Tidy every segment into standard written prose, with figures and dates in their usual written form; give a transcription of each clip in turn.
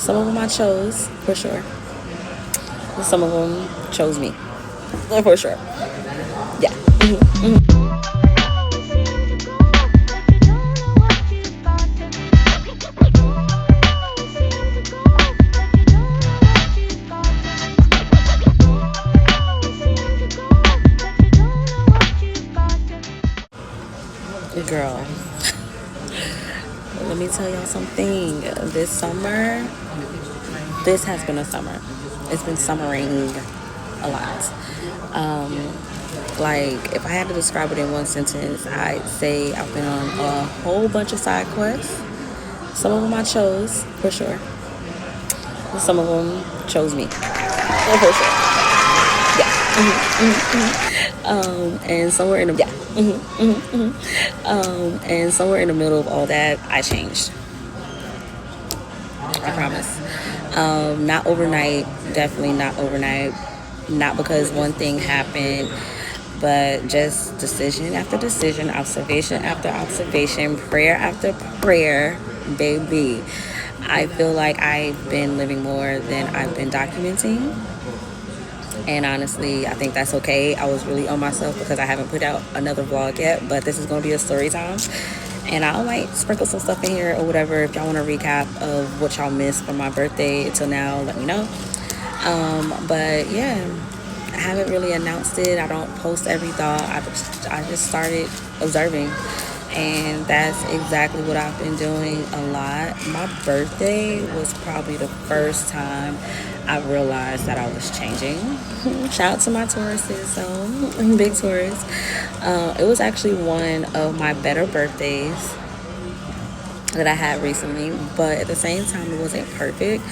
Some of them I chose, for sure. Some of them chose me, for sure. Yeah. Girl, let me tell y'all something. This summer, this has been a summer. It's been summering a lot. Like, if I had to describe it in one sentence, I'd say I've been on a whole bunch of side quests. Some of them I chose, for sure. Some of them chose me, for sure. Yeah. And somewhere in the and somewhere in the middle of all that, I changed. I promise. Not overnight. Definitely not overnight. Not because one thing happened, but just decision after decision, observation after observation, prayer after prayer, baby. I feel like I've been living more than I've been documenting. And honestly, I think that's okay. I was really on myself because I haven't put out another vlog yet, but this is going to be a story time. And I might sprinkle some stuff in here or whatever. If y'all want a recap of what y'all missed from my birthday till now, let me know. But yeah, I haven't really announced it. I don't post every thought. I just started observing. And that's exactly what I've been doing a lot. My birthday was probably the first time I realized that I was changing. Shout out to my Tauruses, so big Taurus. It was actually one of my better birthdays that I had recently, but at the same time, it wasn't perfect.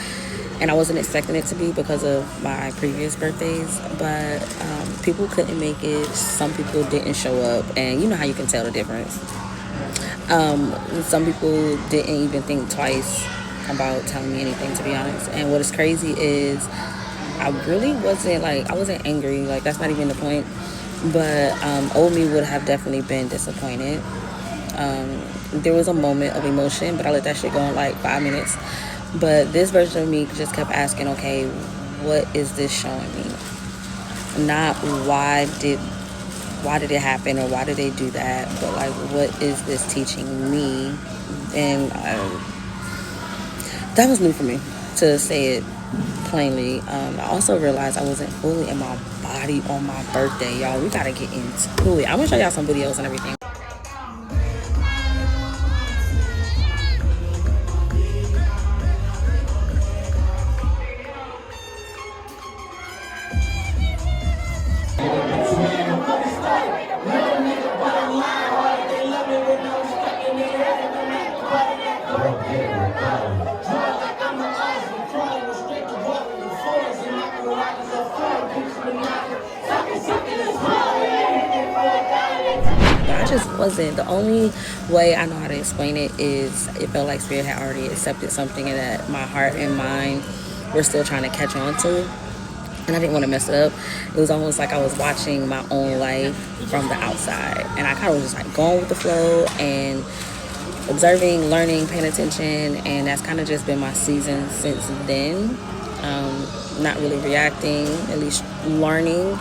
And I wasn't expecting it to be because of my previous birthdays, but people couldn't make it. Some people didn't show up, and you know how you can tell the difference. Some people didn't even think twice about telling me anything, to be honest. And what is crazy is I really wasn't I wasn't angry. Like, that's not even the point. But old me would have definitely been disappointed. There was a moment of emotion, but I let that shit go in like 5 minutes. But this version of me just kept asking, okay, what is this showing me? Not why did it happen or why did they do that, but like, what is this teaching me? And that was new for me, to say it plainly. I also realized I wasn't fully in my body on my birthday, y'all. We gotta get into it. I'm gonna show y'all some videos and everything. I just wasn't. The only way I know how to explain it is it felt like Spirit had already accepted something and that my heart and mind were still trying to catch on to. And I didn't want to mess it up. It was almost like I was watching my own life from the outside. And I kind of was just like going with the flow and observing, learning, paying attention. And that's kind of just been my season since then. Not really reacting, at least learning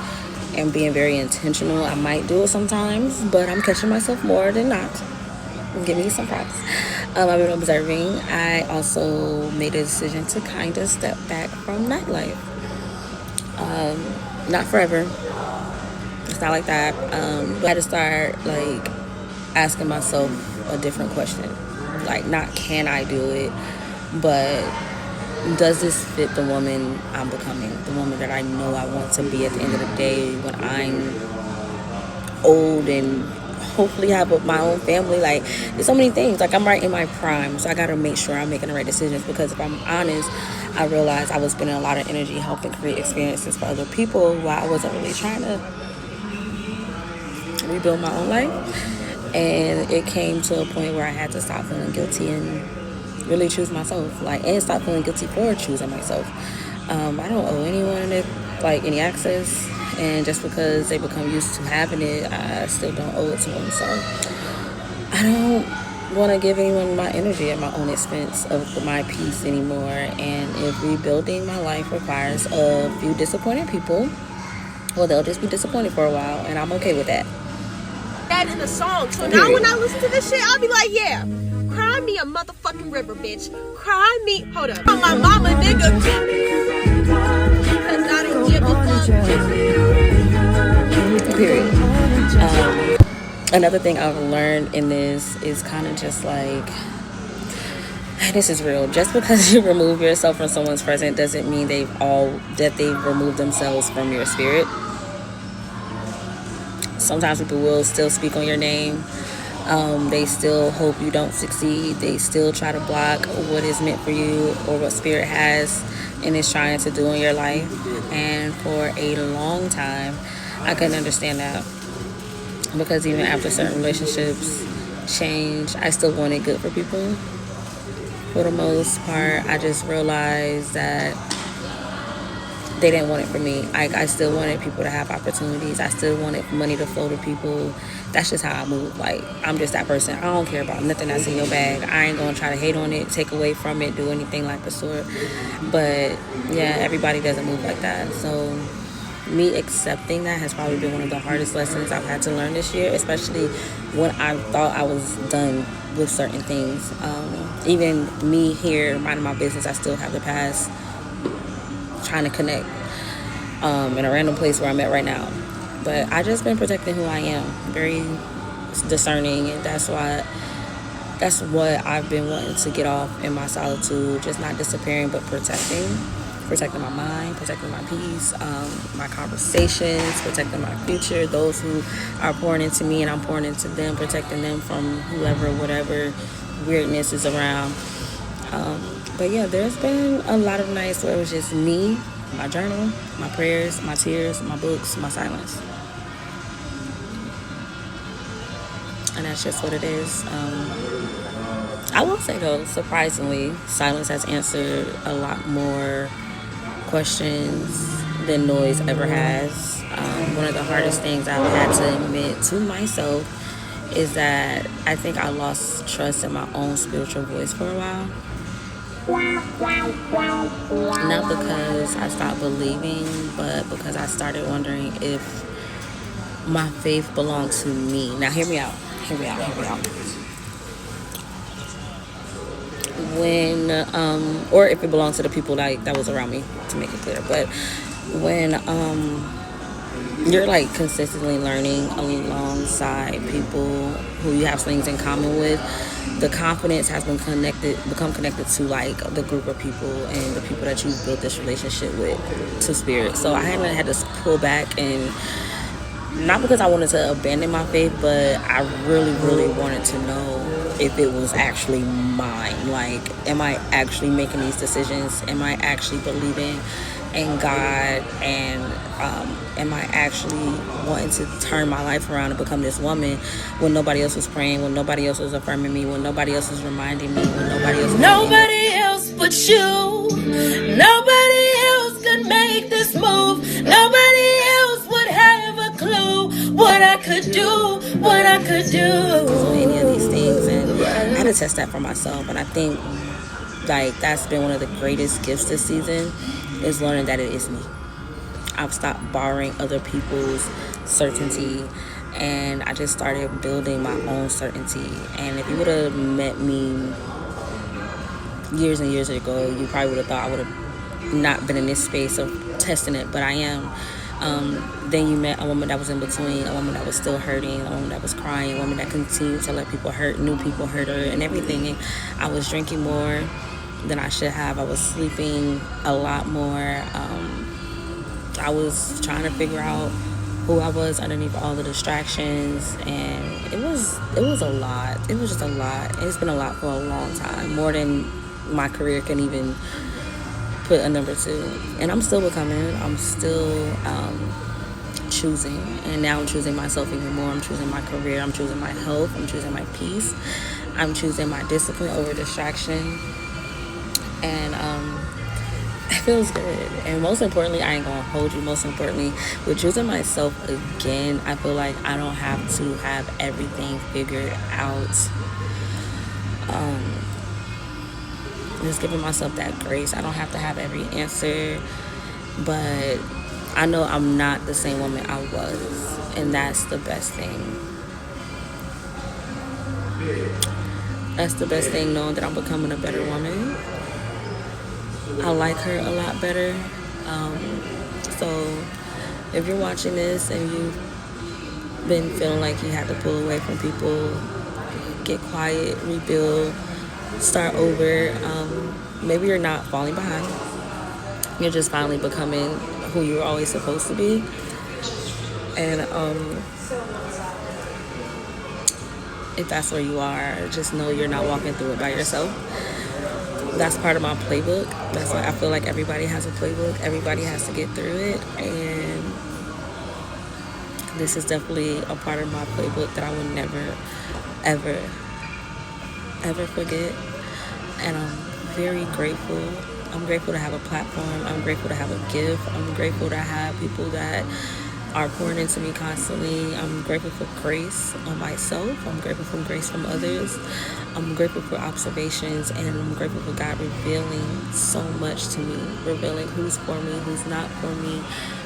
and being very intentional. I might do it sometimes, but I'm catching myself more than not. Give me some props. I've been observing. I also made a decision to kind of step back from nightlife. Not forever. It's not like that. But I had to start asking myself a different question. Like, not can I do it, but does this fit the woman I'm becoming? The woman that I know I want to be at the end of the day when I'm old and hopefully have my own family. Like, there's so many things. Like, I'm right in my prime, so I gotta make sure I'm making the right decisions, because if I'm honest, I realized I was spending a lot of energy helping create experiences for other people while I wasn't really trying to rebuild my own life. And it came to a point where I had to stop feeling guilty and really choose myself, and stop feeling guilty for choosing myself. I don't owe anyone any access, and just because they become used to having it, I still don't owe it to them. So I don't want to give anyone my energy at my own expense of my peace anymore. And if rebuilding my life requires a few disappointed people, well, they'll just be disappointed for a while, and I'm okay with that. That in a song. So now when I listen to this shit, I'll be like, yeah, cry me a motherfucking river, bitch. Cry me. Hold up. My mama, nigga. Because I don't give a fuck. Period. Another thing I've learned in this is kind of just like, this is real. Just because you remove yourself from someone's presence doesn't mean they've removed themselves from your spirit. Sometimes people will still speak on your name. They still hope you don't succeed. They still try to block what is meant for you or what spirit has and is trying to do in your life. And for a long time, I couldn't understand that. Because even after certain relationships changed, I still wanted good for people. For the most part, I just realized that they didn't want it for me. I still wanted people to have opportunities. I still wanted money to flow to people. That's just how I move. Like, I'm just that person. I don't care about nothing that's in your bag. I ain't gonna try to hate on it, take away from it, do anything like the sort. But yeah, everybody doesn't move like that. So me accepting that has probably been one of the hardest lessons I've had to learn this year, especially when I thought I was done with certain things. Even me here minding my business, I still have the past trying to connect in a random place where I'm at right now. But I just been protecting who I am, very discerning, and that's what I've been wanting to get off in my solitude, just not disappearing but protecting my mind, protecting my peace, my conversations, protecting my future, those who are pouring into me and I'm pouring into them, protecting them from whoever, whatever weirdness is around. But yeah, there's been a lot of nights where it was just me, my journal, my prayers, my tears, my books, my silence. And that's just what it is. I will say though, surprisingly, silence has answered a lot more questions than noise ever has. One of the hardest things I've had to admit to myself is that I think I lost trust in my own spiritual voice for a while. Not because I stopped believing, but because I started wondering if my faith belonged to me. Now hear me out. When or if it belonged to the people that was around me, to make it clear. But when you're like consistently learning alongside people who you have things in common with, the confidence has become connected to like the group of people and the people that you've built this relationship with, to spirit. So I haven't had to pull back, and not because I wanted to abandon my faith, but I really, really wanted to know if it was actually mine. Like, am I actually making these decisions? Am I actually believing in God? And am I actually wanting to turn my life around and become this woman when nobody else was praying, when nobody else was affirming me, when nobody else was reminding me, when nobody else but you. Nobody else could make this move. Nobody else would have a clue what I could do. So any of these things, and I had to test that for myself. And I think like that's been one of the greatest gifts this season, is learning that it is me. I've stopped borrowing other people's certainty, and I just started building my own certainty. And if you would have met me years and years ago, you probably would have thought I would have not been in this space of testing it, but I am. Then you met a woman that was in between, a woman that was still hurting, a woman that was crying, a woman that continued to let people hurt, new people hurt her and everything. And I was drinking more than I should have. I was sleeping a lot more. I was trying to figure out who I was underneath all the distractions, and it was a lot. It was just a lot. It's been a lot for a long time, more than my career can even put a number to. And I'm still becoming. I'm still choosing, and now I'm choosing myself even more. I'm choosing my career. I'm choosing my health. I'm choosing my peace. I'm choosing my discipline over distraction, and it feels good. And most importantly, I ain't gonna hold you, most importantly, with choosing myself again, I feel like I don't have to have everything figured out Just giving myself that grace. I don't have to have every answer, but I know I'm not the same woman I was, and that's the best thing. That's the best thing, knowing that I'm becoming a better woman. I like her a lot better. So if you're watching this and you've been feeling like you had to pull away from people, get quiet, rebuild, start over, maybe you're not falling behind. You're just finally becoming who you were always supposed to be. And if that's where you are, just know you're not walking through it by yourself. That's part of my playbook. That's why I feel like everybody has a playbook. Everybody has to get through it. And this is definitely a part of my playbook that I will never, ever, ever forget. And I'm very grateful. I'm grateful to have a platform. I'm grateful to have a gift. I'm grateful to have people that are pouring into me constantly. I'm grateful for grace on myself. I'm grateful for grace from others. I'm grateful for observations, and I'm grateful for God revealing so much to me, revealing who's for me, who's not for me,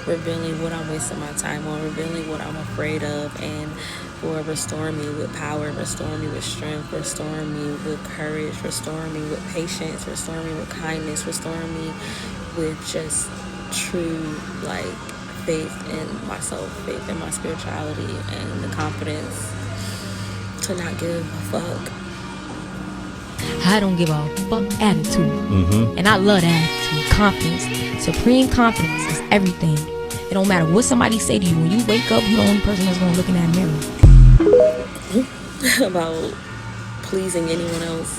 revealing what I'm wasting my time on, revealing what I'm afraid of, and for restoring me with power, restoring me with strength, restoring me with courage, restoring me with patience, restoring me with kindness, restoring me with just true, like, faith in myself, faith in my spirituality, and the confidence to not give a fuck. I don't give a fuck attitude. And I love that attitude. Confidence. Supreme confidence is everything. It don't matter what somebody say to you. When you wake up, you're the only person that's going to look in that mirror. About pleasing anyone else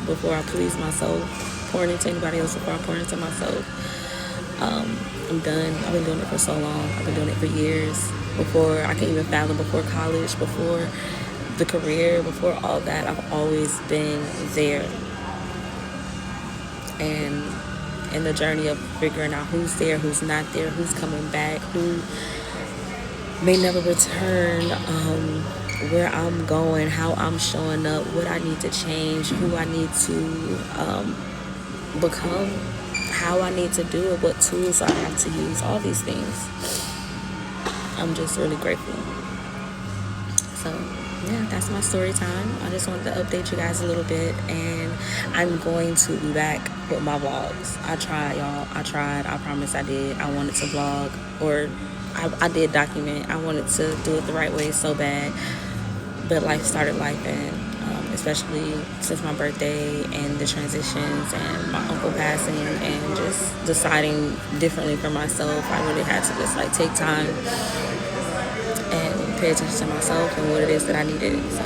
before I please myself. Pouring into anybody else before I pour into myself. I'm done. I've been doing it for so long. I've been doing it for years. Before I can even fathom, before college, before the career, before all that, I've always been there. And in the journey of figuring out who's there, who's not there, who's coming back, who may never return, where I'm going, how I'm showing up, what I need to change, who I need to become, how I need to do it, what tools I have to use, all these things. I'm just really grateful. So yeah, that's my story time. I just wanted to update you guys a little bit, and I'm going to be back with my vlogs. I tried, y'all. I promise I did. I wanted to vlog, or I did document. I wanted to do it the right way so bad, but life started life, and especially since my birthday and the transitions and my uncle passing and just deciding differently for myself, I really had to just like take time and pay attention to myself and what it is that I needed. So,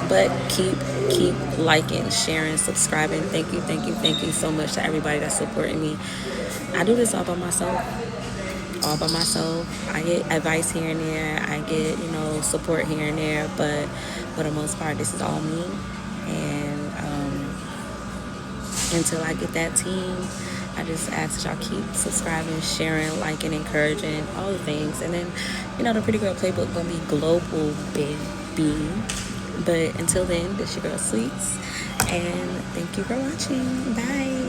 but keep liking, sharing, subscribing. Thank you so much to everybody that's supporting me. I do this all by myself. I get advice here and there. I get, support here and there, but for the most part, this is all me. And until I get that team, I just ask that y'all keep subscribing, sharing, liking, encouraging, all the things. And then, the Pretty Girl Playbook gonna be global, baby. But until then, this your girl Sweets, and thank you for watching. Bye.